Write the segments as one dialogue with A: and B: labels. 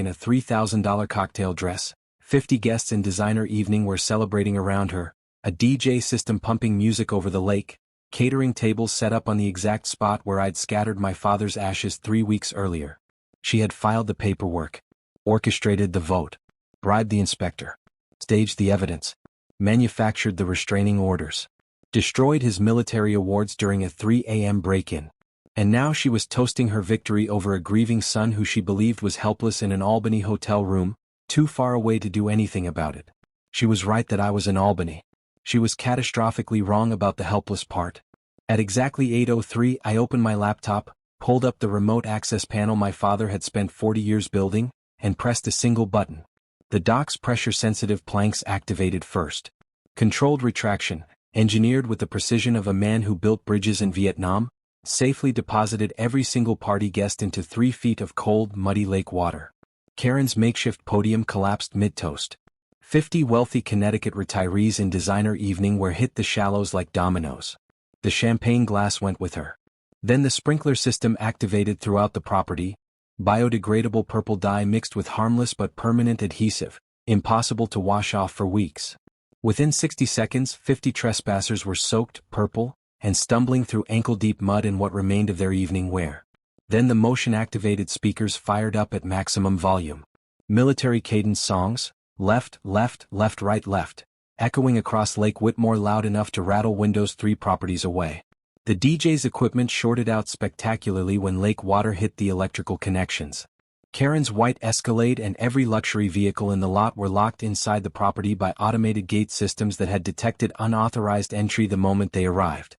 A: in a $3,000 cocktail dress. 50 guests in designer evening were celebrating around her, a DJ system pumping music over the lake, catering tables set up on the exact spot where I'd scattered my father's ashes 3 weeks earlier. She had filed the paperwork, orchestrated the vote, bribed the inspector, staged the evidence, manufactured the restraining orders, destroyed his military awards during a 3 a.m. break-in. And now she was toasting her victory over a grieving son who she believed was helpless in an Albany hotel room, too far away to do anything about it. She was right that I was in Albany. She was catastrophically wrong about the helpless part. At exactly 8:03, I opened my laptop, pulled up the remote access panel my father had spent 40 years building, and pressed a single button. The dock's pressure-sensitive planks activated first. Controlled retraction, engineered with the precision of a man who built bridges in Vietnam, safely deposited every single party guest into 3 feet of cold, muddy lake water. Karen's makeshift podium collapsed mid-toast. 50 wealthy Connecticut retirees in designer evening wear hit the shallows like dominoes. The champagne glass went with her. Then the sprinkler system activated throughout the property, biodegradable purple dye mixed with harmless but permanent adhesive, impossible to wash off for weeks. Within 60 seconds, 50 trespassers were soaked, purple, and stumbling through ankle-deep mud in what remained of their evening wear. Then the motion-activated speakers fired up at maximum volume. Military cadence songs, left, left, left, right, left, echoing across Lake Whitmore loud enough to rattle windows 3 properties away. The DJ's equipment shorted out spectacularly when lake water hit the electrical connections. Karen's white Escalade and every luxury vehicle in the lot were locked inside the property by automated gate systems that had detected unauthorized entry the moment they arrived.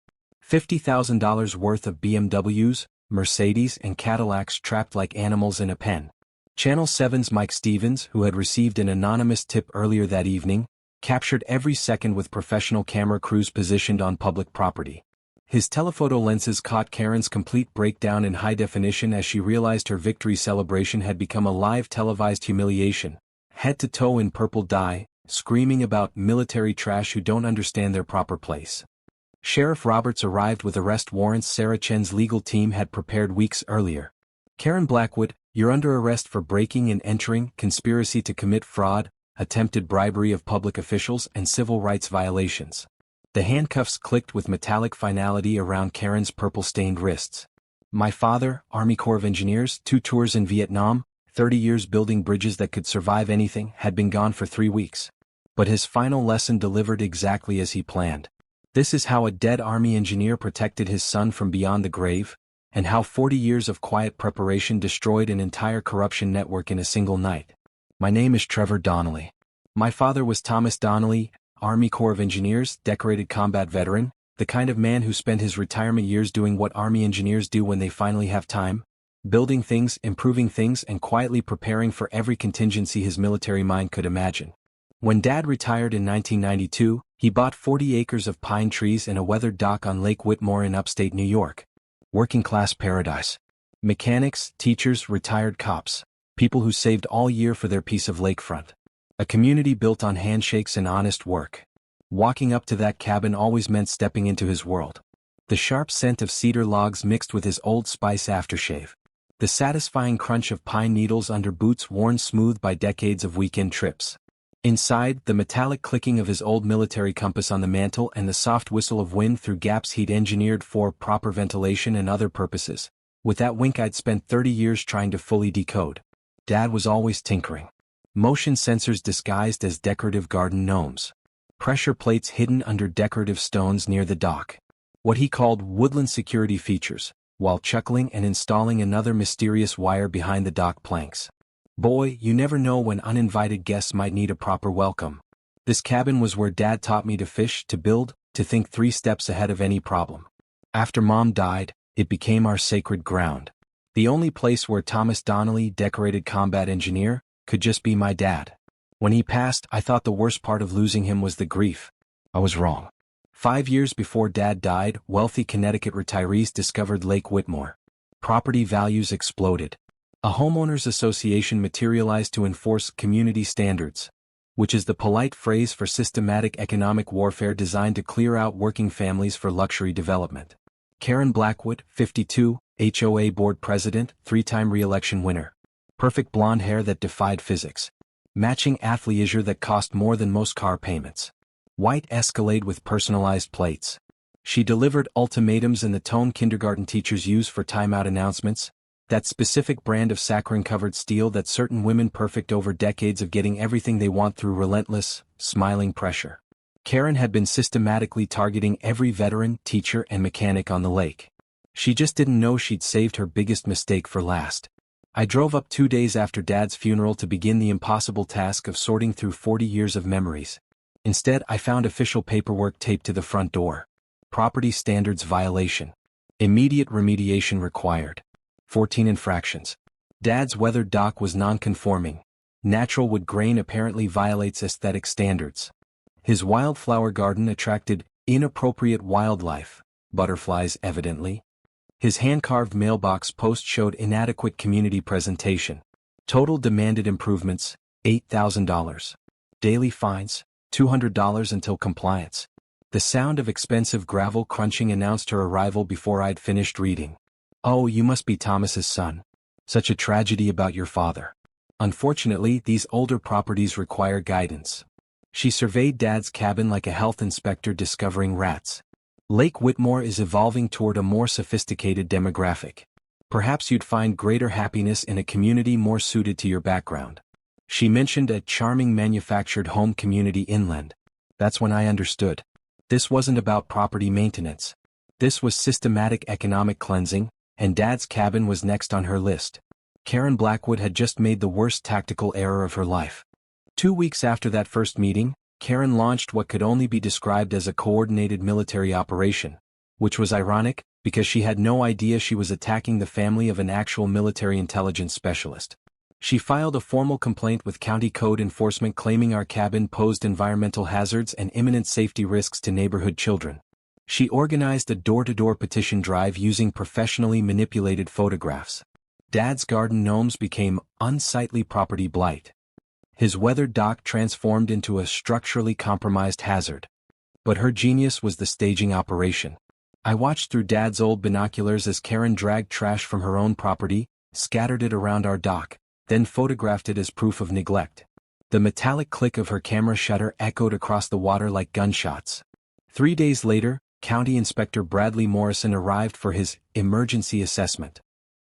A: $50,000 worth of BMWs, Mercedes, and Cadillacs trapped like animals in a pen. Channel 7's Mike Stevens, who had received an anonymous tip earlier that evening, captured every second with professional camera crews positioned on public property. His telephoto lenses caught Karen's complete breakdown in high definition as she realized her victory celebration had become a live televised humiliation, head to toe in purple dye, screaming about military trash who don't understand their proper place. Sheriff Roberts arrived with arrest warrants Sarah Chen's legal team had prepared weeks earlier. Karen Blackwood, you're under arrest for breaking and entering, conspiracy to commit fraud, attempted bribery of public officials, and civil rights violations. The handcuffs clicked with metallic finality around Karen's purple-stained wrists. My father, Army Corps of Engineers, 2 tours in Vietnam, 30 years building bridges that could survive anything, had been gone for 3 weeks. But his final lesson delivered exactly as he planned. This is how a dead Army engineer protected his son from beyond the grave, and how 40 years of quiet preparation destroyed an entire corruption network in a single night. My name is Trevor Donnelly. My father was Thomas Donnelly, Army Corps of Engineers, decorated combat veteran, the kind of man who spent his retirement years doing what Army engineers do when they finally have time, building things, improving things, and quietly preparing for every contingency his military mind could imagine. When Dad retired in 1992, he bought 40 acres of pine trees and a weathered dock on Lake Whitmore in upstate New York. Working-class paradise. Mechanics, teachers, retired cops, people who saved all year for their piece of lakefront. A community built on handshakes and honest work. Walking up to that cabin always meant stepping into his world. The sharp scent of cedar logs mixed with his Old Spice aftershave. The satisfying crunch of pine needles under boots worn smooth by decades of weekend trips. Inside, the metallic clicking of his old military compass on the mantel and the soft whistle of wind through gaps he'd engineered for proper ventilation and other purposes. With that wink I'd spent 30 years trying to fully decode. Dad was always tinkering. Motion sensors disguised as decorative garden gnomes. Pressure plates hidden under decorative stones near the dock. What he called woodland security features, while chuckling and installing another mysterious wire behind the dock planks. Boy, you never know when uninvited guests might need a proper welcome. This cabin was where Dad taught me to fish, to build, to think 3 steps ahead of any problem. After Mom died, it became our sacred ground. The only place where Thomas Donnelly, decorated combat engineer, could just be my dad. When he passed, I thought the worst part of losing him was the grief. I was wrong. 5 years before Dad died, wealthy Connecticut retirees discovered Lake Whitmore. Property values exploded. A homeowners association materialized to enforce community standards, which is the polite phrase for systematic economic warfare designed to clear out working families for luxury development. Karen Blackwood, 52, HOA board president, 3-time re-election winner. perfect blonde hair that defied physics, matching athleisure that cost more than most car payments, white Escalade with personalized plates. She delivered ultimatums in the tone kindergarten teachers use for timeout announcements, that specific brand of saccharine-covered steel that certain women perfect over decades of getting everything they want through relentless, smiling pressure. Karen had been systematically targeting every veteran, teacher, and mechanic on the lake. She just didn't know she'd saved her biggest mistake for last. I drove up 2 days after Dad's funeral to begin the impossible task of sorting through 40 years of memories. Instead, I found official paperwork taped to the front door. Property standards violation. Immediate remediation required. 14 infractions. Dad's weathered dock was non-conforming. Natural wood grain apparently violates aesthetic standards. His wildflower garden attracted inappropriate wildlife, butterflies evidently. His hand-carved mailbox post showed inadequate community presentation. Total demanded improvements, $8,000. Daily fines, $200 until compliance. The sound of expensive gravel crunching announced her arrival before I'd finished reading. Oh, you must be Thomas's son. Such a tragedy about your father. Unfortunately, these older properties require guidance. She surveyed Dad's cabin like a health inspector discovering rats. Lake Whitmore is evolving toward a more sophisticated demographic. Perhaps you'd find greater happiness in a community more suited to your background. She mentioned a charming manufactured home community inland. That's when I understood. This wasn't about property maintenance. This was systematic economic cleansing, and Dad's cabin was next on her list. Karen Blackwood had just made the worst tactical error of her life. 2 weeks after that first meeting, Karen launched what could only be described as a coordinated military operation, which was ironic, because she had no idea she was attacking the family of an actual military intelligence specialist. She filed a formal complaint with County Code Enforcement claiming our cabin posed environmental hazards and imminent safety risks to neighborhood children. She organized a door-to-door petition drive using professionally manipulated photographs. Dad's garden gnomes became unsightly property blight. His weathered dock transformed into a structurally compromised hazard. But her genius was the staging operation. I watched through Dad's old binoculars as Karen dragged trash from her own property, scattered it around our dock, then photographed it as proof of neglect. The metallic click of her camera shutter echoed across the water like gunshots. 3 days later, County Inspector Bradley Morrison arrived for his emergency assessment.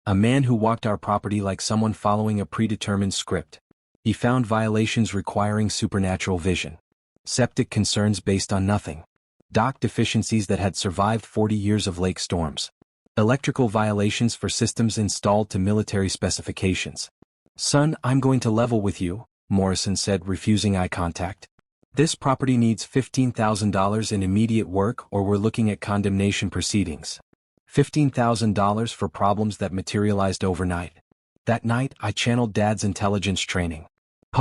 A: A man who walked our property like someone following a predetermined script. He found violations requiring supernatural vision. Septic concerns based on nothing. Dock deficiencies that had survived 40 years of lake storms. Electrical violations for systems installed to military specifications. "Son, I'm going to level with you," Morrison said, refusing eye contact. "This property needs $15,000 in immediate work or we're looking at condemnation proceedings." $15,000 for problems that materialized overnight. That night, I channeled Dad's intelligence training.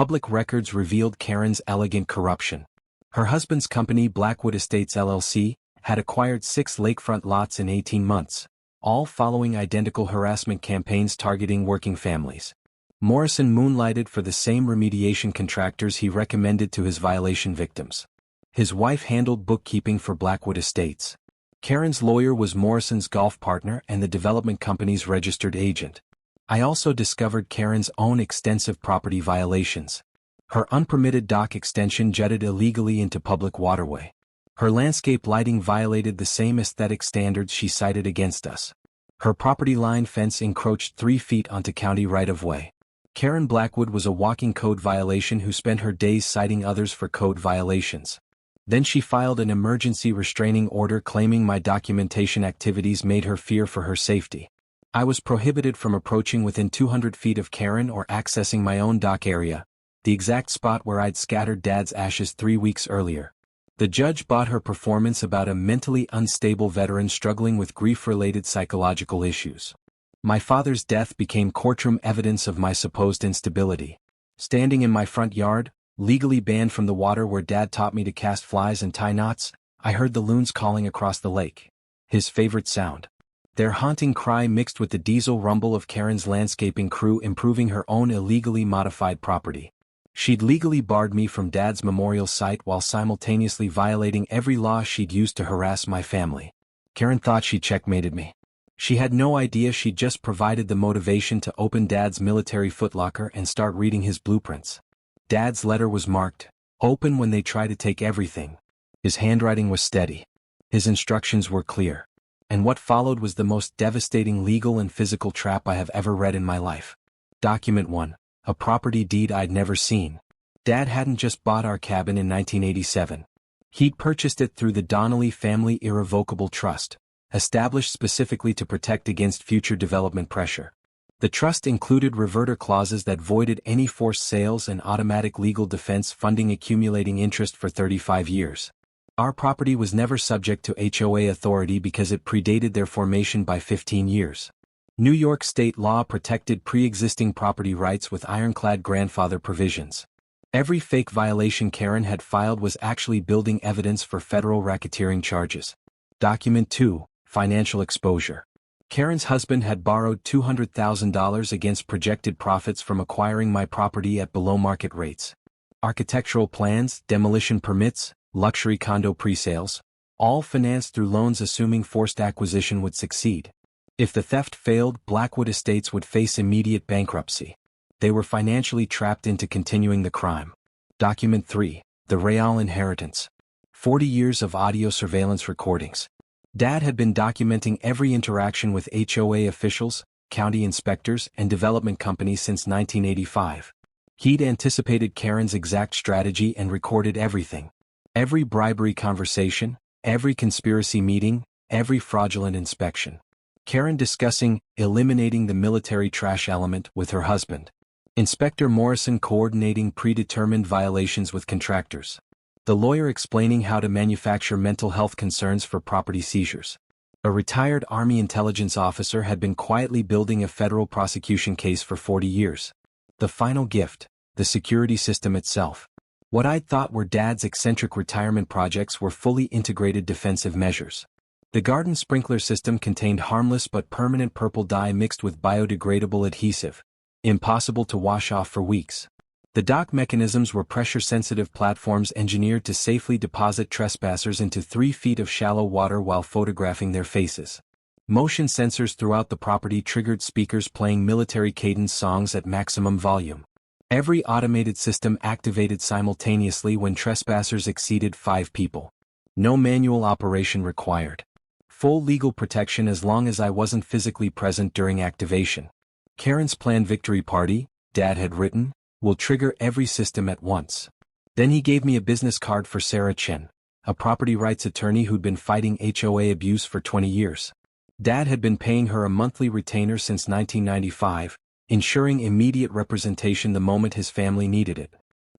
A: Public records revealed Karen's elegant corruption. Her husband's company, Blackwood Estates LLC, had acquired 6 lakefront lots in 18 months, all following identical harassment campaigns targeting working families. Morrison moonlighted for the same remediation contractors he recommended to his violation victims. His wife handled bookkeeping for Blackwood Estates. Karen's lawyer was Morrison's golf partner and the development company's registered agent. I also discovered Karen's own extensive property violations. Her unpermitted dock extension jutted illegally into public waterway. Her landscape lighting violated the same aesthetic standards she cited against us. Her property line fence encroached 3 feet onto county right-of-way. Karen Blackwood was a walking code violation who spent her days citing others for code violations. Then she filed an emergency restraining order claiming my documentation activities made her fear for her safety. I was prohibited from approaching within 200 feet of Karen or accessing my own dock area, the exact spot where I'd scattered Dad's ashes 3 weeks earlier. The judge bought her performance about a mentally unstable veteran struggling with grief-related psychological issues. My father's death became courtroom evidence of my supposed instability. Standing in my front yard, legally banned from the water where Dad taught me to cast flies and tie knots, I heard the loons calling across the lake. His favorite sound. Their haunting cry mixed with the diesel rumble of Karen's landscaping crew improving her own illegally modified property. She'd legally barred me from Dad's memorial site while simultaneously violating every law she'd used to harass my family. Karen thought she checkmated me. She had no idea she'd just provided the motivation to open Dad's military footlocker and start reading his blueprints. Dad's letter was marked, "Open when they try to take everything." His handwriting was steady. His instructions were clear. And what followed was the most devastating legal and physical trap I have ever read in my life. Document 1. A property deed I'd never seen. Dad hadn't just bought our cabin in 1987. He'd purchased it through the Donnelly Family Irrevocable Trust, established specifically to protect against future development pressure. The trust included reverter clauses that voided any forced sales and automatic legal defense funding, accumulating interest for 35 years. Our property was never subject to HOA authority because it predated their formation by 15 years. New York state law protected pre-existing property rights with ironclad grandfather provisions. Every fake violation Karen had filed was actually building evidence for federal racketeering charges. Document 2. Financial exposure. Karen's husband had borrowed $200,000 against projected profits from acquiring my property at below-market rates. Architectural plans, demolition permits, luxury condo presales, all financed through loans assuming forced acquisition would succeed. If the theft failed, Blackwood Estates would face immediate bankruptcy. They were financially trapped into continuing the crime. Document 3. The Real inheritance. 40 years of audio surveillance recordings. Dad had been documenting every interaction with HOA officials, county inspectors, and development companies since 1985. He'd anticipated Karen's exact strategy and recorded everything. Every bribery conversation, every conspiracy meeting, every fraudulent inspection. Karen discussing eliminating the military trash element with her husband. Inspector Morrison coordinating predetermined violations with contractors. The lawyer explaining how to manufacture mental health concerns for property seizures. A retired Army intelligence officer had been quietly building a federal prosecution case for 40 years. The final gift, the security system itself. What I'd thought were Dad's eccentric retirement projects were fully integrated defensive measures. The garden sprinkler system contained harmless but permanent purple dye mixed with biodegradable adhesive, impossible to wash off for weeks. The dock mechanisms were pressure-sensitive platforms engineered to safely deposit trespassers into 3 feet of shallow water while photographing their faces. Motion sensors throughout the property triggered speakers playing military cadence songs at maximum volume. Every automated system activated simultaneously when trespassers exceeded 5 people. No manual operation required. Full legal protection as long as I wasn't physically present during activation. Karen's planned victory party, Dad had written, will trigger every system at once. Then he gave me a business card for Sarah Chen, a property rights attorney who'd been fighting HOA abuse for 20 years. Dad had been paying her a monthly retainer since 1995, ensuring immediate representation the moment his family needed it.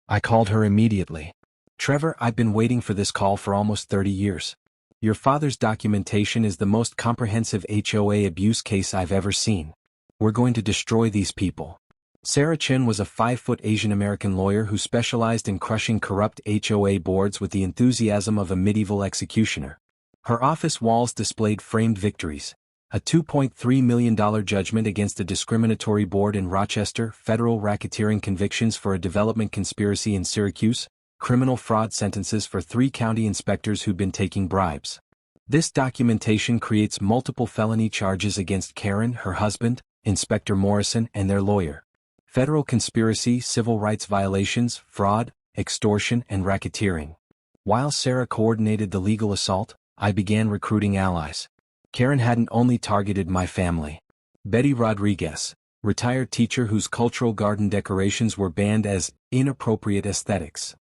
A: I called her immediately. "Trevor, I've been waiting for this call for almost 30 years. Your father's documentation is the most comprehensive HOA abuse case I've ever seen. We're going to destroy these people." Sarah Chen was a 5-foot Asian-American lawyer who specialized in crushing corrupt HOA boards with the enthusiasm of a medieval executioner. Her office walls displayed framed victories. A $2.3 million judgment against a discriminatory board in Rochester, federal racketeering convictions for a development conspiracy in Syracuse, criminal fraud sentences for 3 county inspectors who'd been taking bribes. This documentation creates multiple felony charges against Karen, her husband, Inspector Morrison, and their lawyer. Federal conspiracy, civil rights violations, fraud, extortion, and racketeering. While Sarah coordinated the legal assault, I began recruiting allies. Karen hadn't only targeted my family. Betty Rodriguez, retired teacher whose cultural garden decorations were banned as inappropriate aesthetics.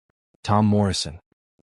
A: Tom Morrison,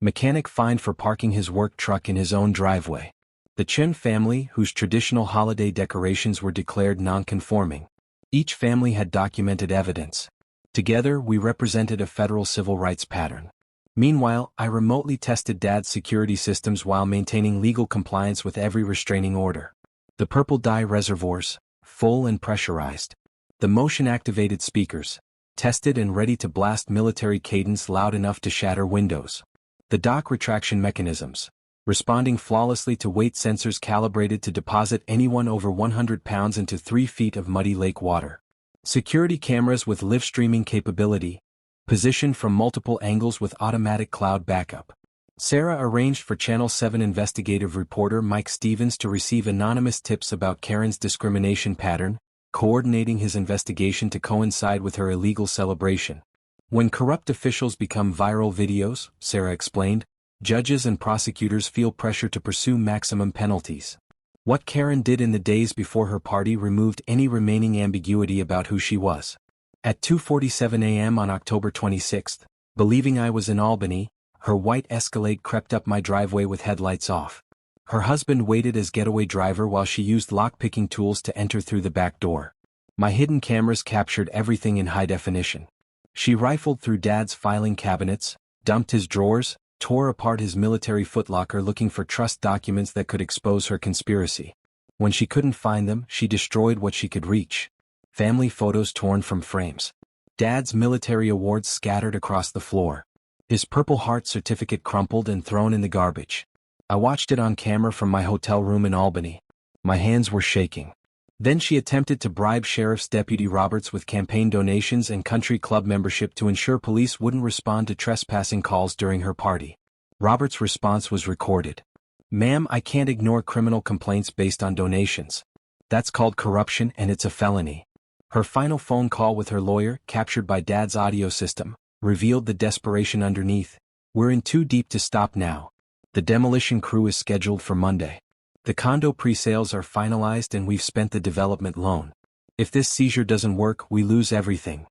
A: mechanic fined for parking his work truck in his own driveway. The Chen family, whose traditional holiday decorations were declared non-conforming. Each family had documented evidence. Together, we represented a federal civil rights pattern. Meanwhile, I remotely tested Dad's security systems while maintaining legal compliance with every restraining order. The purple dye reservoirs, full and pressurized. The motion-activated speakers, tested and ready to blast military cadence loud enough to shatter windows. The dock retraction mechanisms, responding flawlessly to weight sensors calibrated to deposit anyone over 100 pounds into 3 feet of muddy lake water. Security cameras with live streaming capability, positioned from multiple angles with automatic cloud backup. Sarah arranged for Channel 7 investigative reporter Mike Stevens to receive anonymous tips about Karen's discrimination pattern, coordinating his investigation to coincide with her illegal celebration. When corrupt officials become viral videos, Sarah explained, judges and prosecutors feel pressure to pursue maximum penalties. What Karen did in the days before her party removed any remaining ambiguity about who she was. At 2:47 a.m. on October 26, believing I was in Albany, her white Escalade crept up my driveway with headlights off. Her husband waited as getaway driver while she used lock-picking tools to enter through the back door. My hidden cameras captured everything in high definition. She rifled through Dad's filing cabinets, dumped his drawers, tore apart his military footlocker looking for trust documents that could expose her conspiracy. When she couldn't find them, she destroyed what she could reach. Family photos torn from frames. Dad's military awards scattered across the floor. His Purple Heart certificate crumpled and thrown in the garbage. I watched it on camera from my hotel room in Albany. My hands were shaking. Then she attempted to bribe Sheriff's Deputy Roberts with campaign donations and country club membership to ensure police wouldn't respond to trespassing calls during her party. Roberts' response was recorded. "Ma'am, I can't ignore criminal complaints based on donations. That's called corruption and it's a felony." Her final phone call with her lawyer, captured by Dad's audio system, revealed the desperation underneath. "We're in too deep to stop now. The demolition crew is scheduled for Monday. The condo pre-sales are finalized and we've spent the development loan. If this seizure doesn't work, we lose everything."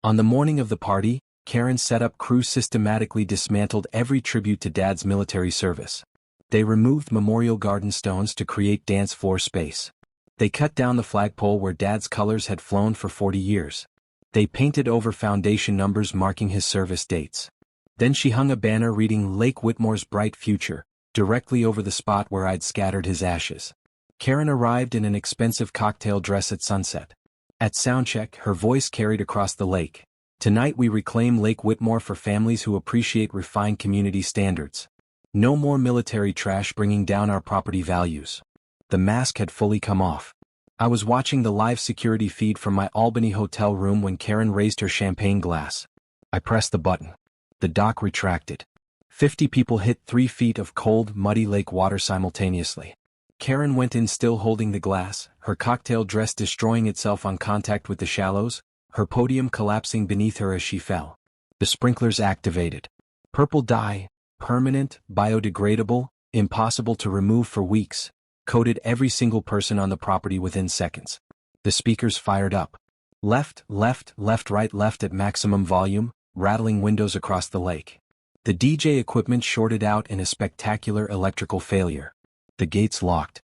A: On the morning of the party, Karen's setup crew systematically dismantled every tribute to Dad's military service. They removed Memorial Garden stones to create dance floor space. They cut down the flagpole where Dad's colors had flown for 40 years. They painted over foundation numbers marking his service dates. Then she hung a banner reading Lake Whitmore's Bright Future, directly over the spot where I'd scattered his ashes. Karen arrived in an expensive cocktail dress at sunset. At soundcheck, her voice carried across the lake. "Tonight we reclaim Lake Whitmore for families who appreciate refined community standards. No more military trash bringing down our property values." The mask had fully come off. I was watching the live security feed from my Albany hotel room when Karen raised her champagne glass. I pressed the button. The dock retracted. 50 people hit 3 feet of cold, muddy lake water simultaneously. Karen went in still holding the glass, her cocktail dress destroying itself on contact with the shallows, her podium collapsing beneath her as she fell. The sprinklers activated. Purple dye, permanent, biodegradable, impossible to remove for weeks, coated every single person on the property within seconds. The speakers fired up. Left, left, left, right, left at maximum volume, rattling windows across the lake. The DJ equipment shorted out in a spectacular electrical failure. The gates locked.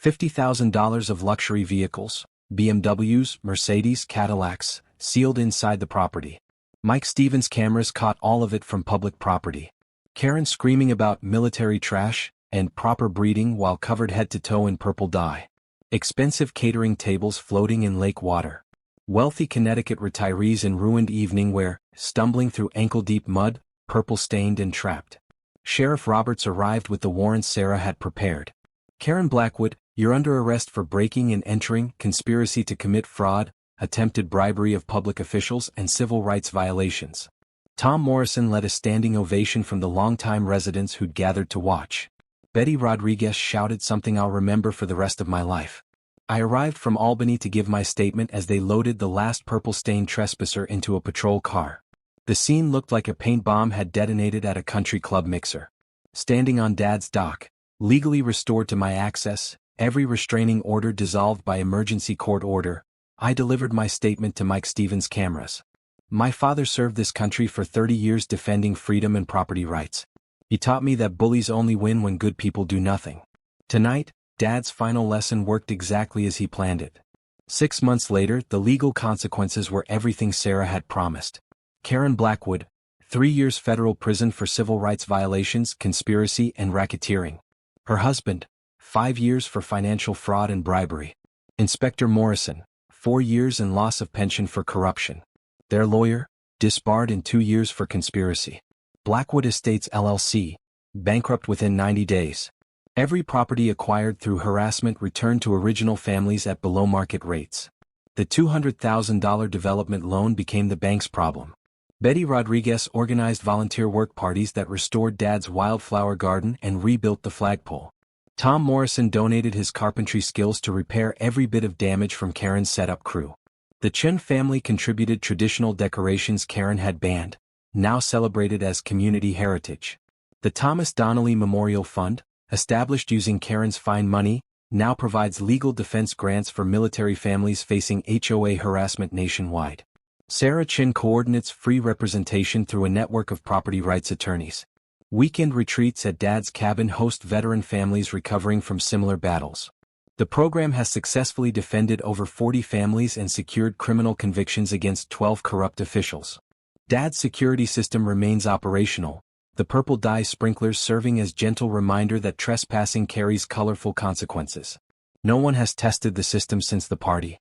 A: $50,000 of luxury vehicles, BMWs, Mercedes, Cadillacs, sealed inside the property. Mike Stevens' cameras caught all of it from public property. Karen screaming about military trash and proper breeding while covered head to toe in purple dye. Expensive catering tables floating in lake water. Wealthy Connecticut retirees in ruined evening wear, stumbling through ankle-deep mud, purple-stained and trapped. Sheriff Roberts arrived with the warrants Sarah had prepared. "Karen Blackwood, you're under arrest for breaking and entering, conspiracy to commit fraud, attempted bribery of public officials and civil rights violations." Tom Morrison led a standing ovation from the longtime residents who'd gathered to watch. Betty Rodriguez shouted something I'll remember for the rest of my life. I arrived from Albany to give my statement as they loaded the last purple-stained trespasser into a patrol car. The scene looked like a paint bomb had detonated at a country club mixer. Standing on Dad's dock, legally restored to my access, every restraining order dissolved by emergency court order, I delivered my statement to Mike Stevens' cameras. My father served this country for 30 years defending freedom and property rights. He taught me that bullies only win when good people do nothing. Tonight, Dad's final lesson worked exactly as he planned it. 6 months later, the legal consequences were everything Sarah had promised. Karen Blackwood, 3 years federal prison for civil rights violations, conspiracy and racketeering. Her husband, 5 years for financial fraud and bribery. Inspector Morrison, 4 years and loss of pension for corruption. Their lawyer, disbarred in 2 years for conspiracy. Blackwood Estates LLC, bankrupt within 90 days. Every property acquired through harassment returned to original families at below market rates. The $200,000 development loan became the bank's problem. Betty Rodriguez organized volunteer work parties that restored Dad's wildflower garden and rebuilt the flagpole. Tom Morrison donated his carpentry skills to repair every bit of damage from Karen's setup crew. The Chun family contributed traditional decorations Karen had banned, now celebrated as community heritage. The Thomas Donnelly Memorial Fund, established using Karen's fine money, now provides legal defense grants for military families facing HOA harassment nationwide. Sarah Chin coordinates free representation through a network of property rights attorneys. Weekend retreats at Dad's cabin host veteran families recovering from similar battles. The program has successfully defended over 40 families and secured criminal convictions against 12 corrupt officials. Dad's security system remains operational, the purple dye sprinklers serving as gentle reminder that trespassing carries colorful consequences. No one has tested the system since the party.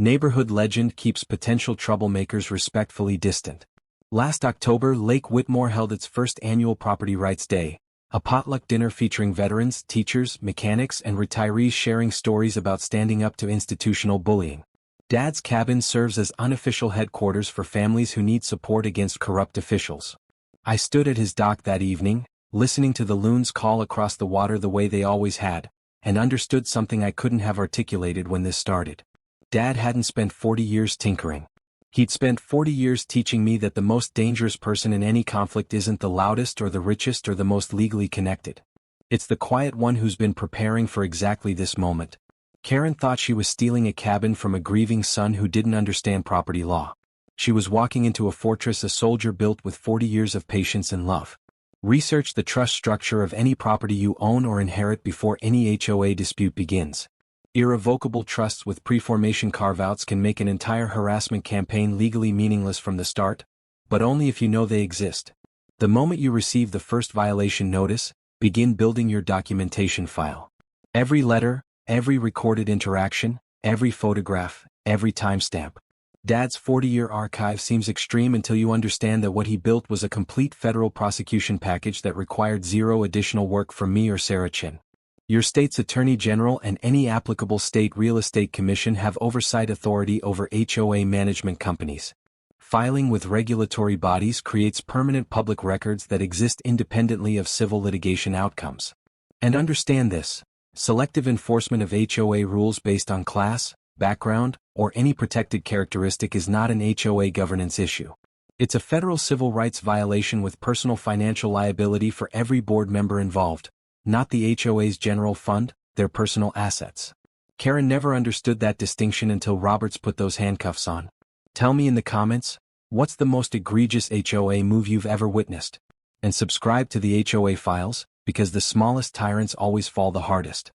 A: Neighborhood legend keeps potential troublemakers respectfully distant. Last October, Lake Whitmore held its first annual Property Rights Day, a potluck dinner featuring veterans, teachers, mechanics, and retirees sharing stories about standing up to institutional bullying. Dad's cabin serves as unofficial headquarters for families who need support against corrupt officials. I stood at his dock that evening, listening to the loons call across the water the way they always had, and understood something I couldn't have articulated when this started. Dad hadn't spent 40 years tinkering. He'd spent 40 years teaching me that the most dangerous person in any conflict isn't the loudest or the richest or the most legally connected. It's the quiet one who's been preparing for exactly this moment. Karen thought she was stealing a cabin from a grieving son who didn't understand property law. She was walking into a fortress a soldier built with 40 years of patience and love. Research the trust structure of any property you own or inherit before any HOA dispute begins. Irrevocable trusts with pre-formation carve-outs can make an entire harassment campaign legally meaningless from the start, but only if you know they exist. The moment you receive the first violation notice, begin building your documentation file. Every letter, every recorded interaction, every photograph, every timestamp. Dad's 40-year archive seems extreme until you understand that what he built was a complete federal prosecution package that required zero additional work from me or Sarah Chin. Your state's Attorney General and any applicable state real estate commission have oversight authority over HOA management companies. Filing with regulatory bodies creates permanent public records that exist independently of civil litigation outcomes. And understand this: selective enforcement of HOA rules based on class, background, or any protected characteristic is not an HOA governance issue. It's a federal civil rights violation with personal financial liability for every board member involved, not the HOA's general fund, their personal assets. Karen never understood that distinction until Roberts put those handcuffs on. Tell me in the comments, what's the most egregious HOA move you've ever witnessed? And subscribe to the HOA Files, because the smallest tyrants always fall the hardest.